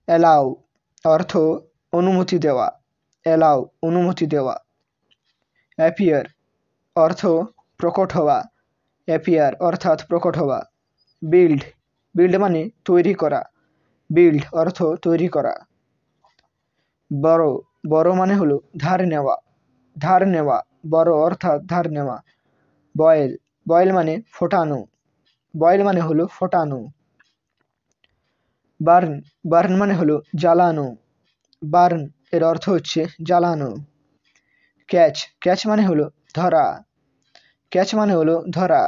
Allow অর্থ অনুমতি দেওয়া, অ্যালাউ অনুমতি দেওয়া। অ্যাপিয়ার অর্থ প্রকট হওয়া, অ্যাপিয়ার অর্থাৎ প্রকট হওয়া। বিল্ড বিল্ড মানে তৈরি করা, বিল্ড অর্থ তৈরি করা। বড় বড় মানে হলো ধার নেওয়া, ধার নেওয়া, বড় অর্থাৎ ধার নেওয়া। বয়েল বয়েল মানে ফোটানো, বয়েল মানে হলো ফোটানো। বার্ন বার্ন মানে হলো জ্বালানো, বার্ন এর অর্থ হচ্ছে জ্বালানো। ক্যাচ ক্যাচ মানে হলো ধরা, ক্যাচ মানে হলো ধরা।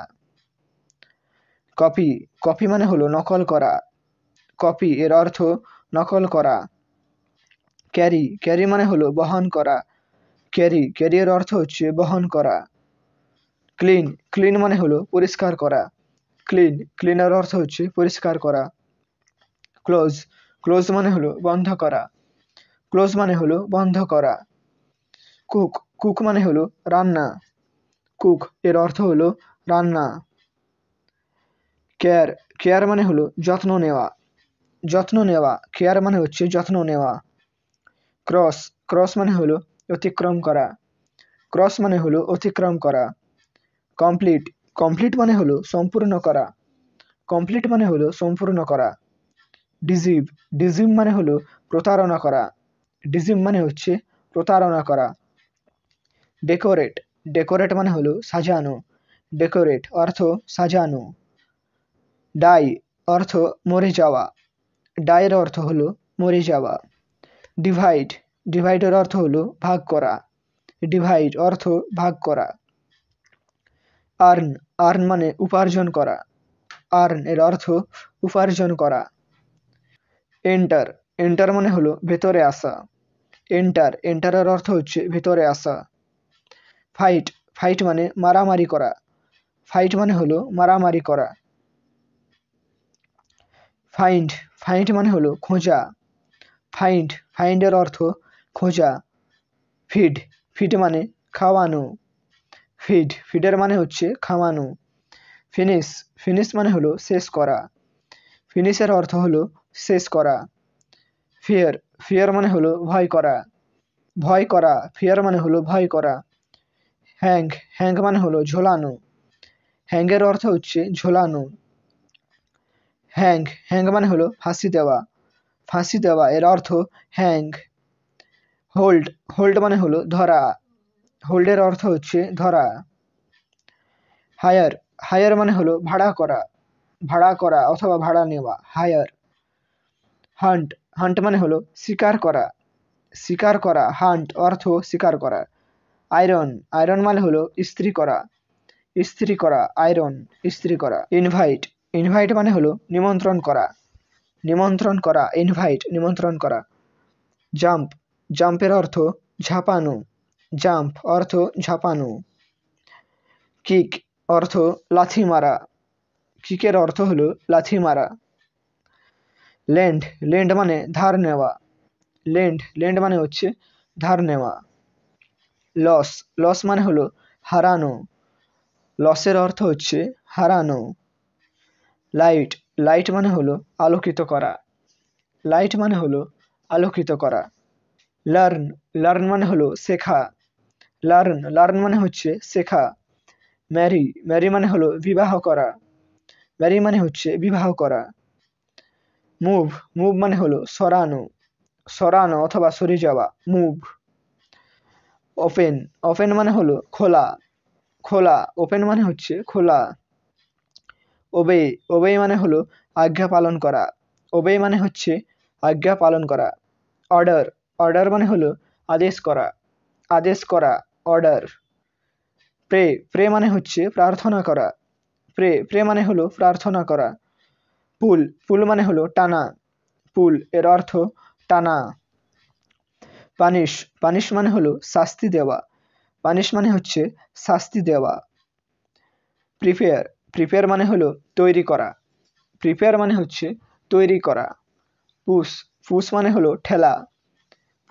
কপি কপি মানে হলো নকল করা, কপি এর অর্থ নকল করা। ক্যারি ক্যারি মানে হলো বহন করা, ক্যারি ক্যারি এর অর্থ হচ্ছে বহন করা। ক্লিন ক্লিন মানে হলো পরিষ্কার করা, ক্লিন ক্লিন এর অর্থ হচ্ছে পরিষ্কার করা। ক্লোজ ক্লোজ মানে হলো বন্ধ করা, ক্লোজ মানে হলো বন্ধ করা। কুক কুক মানে হলো রান্না, কুক এর অর্থ হলো রান্না। কেয়ার কেয়ার মানে হলো যত্ন নেওয়া, যত্ন নেওয়া, কেয়ার মানে হচ্ছে যত্ন নেওয়া। ক্রস ক্রস মানে হলো অতিক্রম করা, ক্রস মানে হলো অতিক্রম করা। কমপ্লিট কমপ্লিট মানে হলো সম্পূর্ণ করা, কমপ্লিট মানে হলো সম্পূর্ণ করা। ডিজিভ ডিজিভ মানে হলো প্রতারণা করা, ডিজিভ মানে হচ্ছে প্রতারণা করা। ডেকোরেট ডেকোরেট মানে হলো সাজানো, ডেকোরেট অর্থ সাজানো। ডাই অর্থ মরে যাওয়া, ডাইয়ের অর্থ হলো মরে যাওয়া। ডিভাইড ডিভাইডের অর্থ হলো ভাগ করা, ডিভাইড অর্থ ভাগ করা। আর্ন আর্ন মানে উপার্জন করা, আর্ন এর অর্থ উপার্জন করা। এন্টার এন্টার মানে হলো ভেতরে আসা, এন্টার এন্টারের অর্থ হচ্ছে ভেতরে আসা। ফাইট ফাইট মানে মারামারি করা, ফাইট মানে হলো মারামারি করা। ফাইন্ড ফাইন্ড মানে হলো খোঁজা, ফাইন্ড ফাইন্ডের অর্থ খোঁজা। ফিড ফিড মানে খাওয়ানো, ফিড ফিডের মানে হচ্ছে খাওয়ানো। ফিনিশ ফিনিশ মানে হলো শেষ করা, ফিনিশের অর্থ হলো শেষ করা। ফিয়ার ফিয়ার মানে হলো ভয় করা, ভয় করা, ফিয়ার মানে হলো ভয় করা। হ্যাং হ্যাং মানে হলো ঝোলানো, হ্যাংয়ের অর্থ হচ্ছে ঝোলানো। হ্যাং হ্যাং মানে হলো ফাঁসি দেওয়া, ফাঁসি দেওয়া এর অর্থ হ্যাং। হোল্ড হোল্ড মানে হলো ধরা, হোল্ডের অর্থ হচ্ছে ধরা। হায়ার হায়ার মানে হলো ভাড়া করা, ভাড়া করা অথবা ভাড়া নেওয়া, হায়ার। হান্ট হান্ট মানে হলো শিকার করা, শিকার করা, হান্ট অর্থ শিকার করা। আয়রন আয়রন মানে হলো ইস্ত্রি করা, ইস্ত্রি করা, আয়রন ইস্ত্রি করা। ইনভাইট ইনভাইট মানে হলো নিমন্ত্রণ করা, নিমন্ত্রণ করা, ইনভাইট নিমন্ত্রণ করা। জাম্প জাম্পের অর্থ ঝাঁপানো, জাম্প অর্থ ঝাঁপানো। কিক অর্থ লাথি মারা, কিকের অর্থ হলো লাথি মারা। লেন্ড লেন্ড মানে ধার নেওয়া, লেন্ড লেন্ড মানে হচ্ছে ধার নেওয়া। লস লস মানে হলো হারানো, লসের অর্থ হচ্ছে হারানো। লাইট লাইট মানে হলো আলোকিত করা, লাইট মানে হলো আলোকিত করা। লার্ন লার্ন মানে হলো শেখা, লার্ন লার্ন মানে হচ্ছে শেখা। ম্যারি ম্যারি মানে হলো বিবাহ করা, ম্যারি মানে হচ্ছে বিবাহ করা। মুভ মুভ মানে হলো সরানো, সরানো অথবা সরে যাওয়া, মুভ। ওপেন ওপেন মানে হলো খোলা, খোলা, ওপেন মানে হচ্ছে খোলা। ওবে ওবে মানে হলো আজ্ঞা পালন করা, ওবে মানে হচ্ছে আজ্ঞা পালন করা। অর্ডার অর্ডার মানে হলো আদেশ করা, আদেশ করা, অর্ডার। প্রে প্রে মানে হচ্ছে প্রার্থনা করা, প্রে প্রে মানে হলো প্রার্থনা করা। পুল পুল মানে হলো টানা, পুল এর অর্থ টানা। পানিশ পানিশ মানে হলো শাস্তি দেওয়া, পানিশ মানে হচ্ছে শাস্তি দেওয়া। প্রিপেয়ার প্রিপেয়ার মানে হলো তৈরি করা, প্রিপেয়ার মানে হচ্ছে তৈরি করা। পুশ পুশ মানে হলো ঠেলা,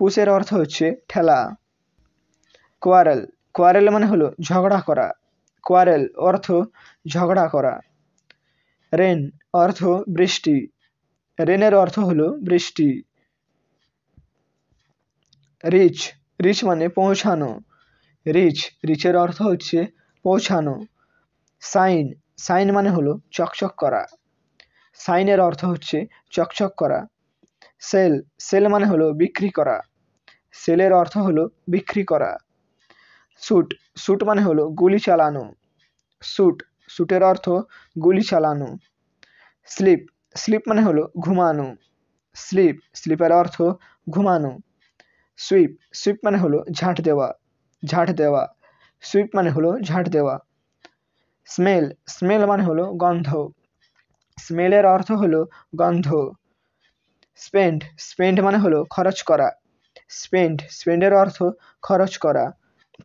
পুশের অর্থ হচ্ছে ঠেলা। কোয়ারেল কোয়ারেল মানে হলো ঝগড়া করা, কোয়ারেল অর্থ ঝগড়া করা। রেন অর্থ বৃষ্টি, রেনের অর্থ হলো বৃষ্টি, রিচ রিচ মানে পৌঁছানো, রিচের অর্থ হচ্ছে পৌঁছানো। শাইন শাইন মানে হলো চকচক করা, শাইনের অর্থ হচ্ছে চকচক করা। সেল সেল মানে হলো বিক্রি করা, সেলের অর্থ হলো বিক্রি করা। শুট শুট মানে হলো গুলি চালানো, শুটের অর্থ গুলি চালানো। স্লিপ স্লিপ মানে হলো ঘুমানো, স্লিপের অর্থ ঘুমানো। সুইপ মানে হলো ঝাঁট দেওয়া, সুইপ মানে হলো ঝাঁট দেওয়া। স্মেল মানে হলো গন্ধ, স্মেলের অর্থ হলো গন্ধ। স্পেন্ড মানে হলো খরচ করা, স্পেন্ডের অর্থ খরচ করা।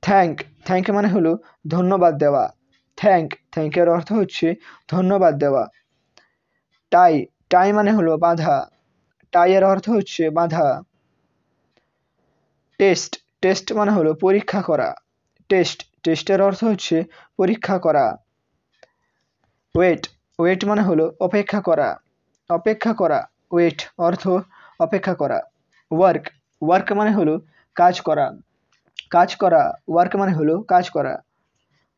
থ্যাঙ্ক মানে হলো ধন্যবাদ দেওয়া, থ্যাঙ্কের অর্থ হচ্ছে ধন্যবাদ দেওয়া। টাই মানে হলো বাঁধা, টাইয়ের অর্থ হচ্ছে বাঁধা। টেস্ট মানে হলো পরীক্ষা করা, টেস্টের অর্থ হচ্ছে পরীক্ষা করা। ওয়েট মানে হলো অপেক্ষা করা, ওয়েট অর্থ অপেক্ষা করা। ওয়ার্ক মানে হলো কাজ করা, ওয়ার্ক মানে হলো কাজ করা।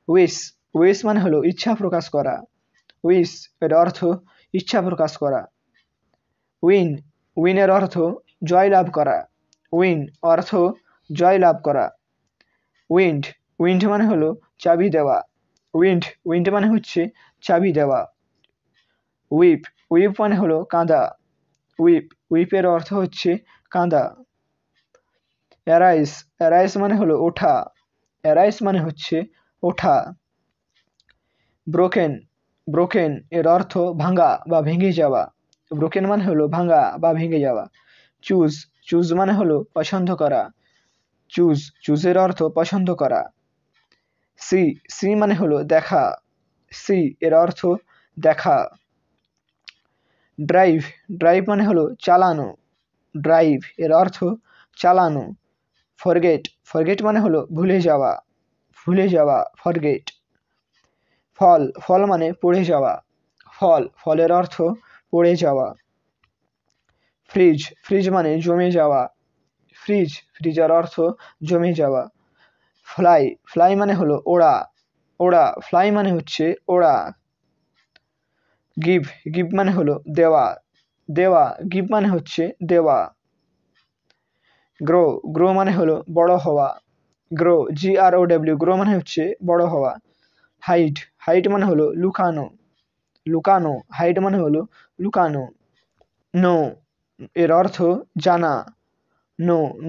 উইশ মানে হলো ইচ্ছা প্রকাশ করা, এর অর্থ ইচ্ছা প্রকাশ করা। উইনের অর্থ জয় লাভ করা, অর্থ জয় লাভ করা। উইন্ড মানে হলো চাবি দেওয়া, উইন্ড মানে হচ্ছে চাবি দেওয়া। উইপ মানে হলো কাঁদা, উইপের অর্থ হচ্ছে কাঁদা। অ্যারাইস মানে হলো ওঠা, মানে হচ্ছে ওঠা। ব্রোকেন এর অর্থ ভাঙা বা ভেঙে যাওয়া, ব্রোকেন মানে হলো ভাঙা বা ভেঙে যাওয়া। চুজ মানে হলো পছন্দ করা, চুজের অর্থ পছন্দ করা। সি মানে হলো দেখা, এর অর্থ দেখা। ড্রাইভ মানে হলো চালানো, এর অর্থ চালানো। ফরগেট মানে হলো ভুলে যাওয়া, ফরগেট। ফল মানে পড়ে যাওয়া, ফলের অর্থ পড়ে যাওয়া। ফ্রিজ মানে জমে যাওয়া, ফ্রিজের অর্থ জমে যাওয়া। ফ্লাই মানে হলো ওড়া, ফ্লাই মানে হচ্ছে ওড়া। গিভ মানে হলো দেওয়া, গিভ মানে হচ্ছে দেওয়া। গ্রো মানে হলো বড় হওয়া, গ্রো মানে হচ্ছে বড় হওয়া। হাইড মানে হলো লুকানো, হাইড মানে হলো লুকানো। নো এর অর্থ জানা,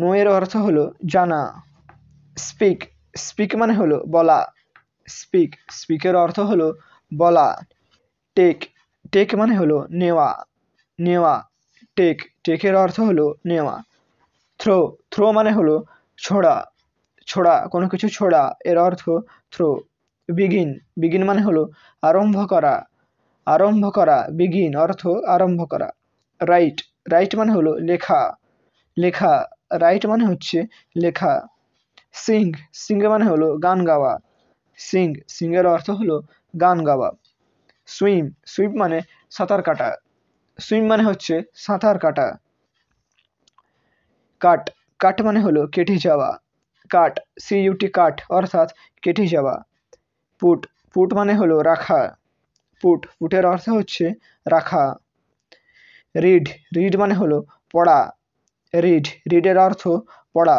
নো এর অর্থ হলো জানা। স্পিক মানে হলো বলা, স্পিকের অর্থ হলো বলা। টেক মানে হলো নেওয়া, টেকের অর্থ হলো নেওয়া। থ্রো মানে হলো ছোড়া, কোনো কিছু ছোড়া, এর অর্থ থ্রো। বিগিন মানে হলো আরম্ভ করা, বিগিন অর্থ আরম্ভ করা। রাইট মানে হলো লেখা, রাইট মানে হচ্ছে লেখা। সিং মানে হলো গান গাওয়া, সিংয়ের অর্থ হলো গান গাওয়া। সুইম মানে সাঁতার কাটা, মানে হচ্ছে সাঁতার কাটা। কাট মানে হলো কেটে যাওয়া, কাট অর্থাৎ কেটে যাওয়া। পুট মানে হলো রাখা, পুটের অর্থ হচ্ছে রাখা। রিড মানে হলো পড়া, রিডের অর্থ পড়া।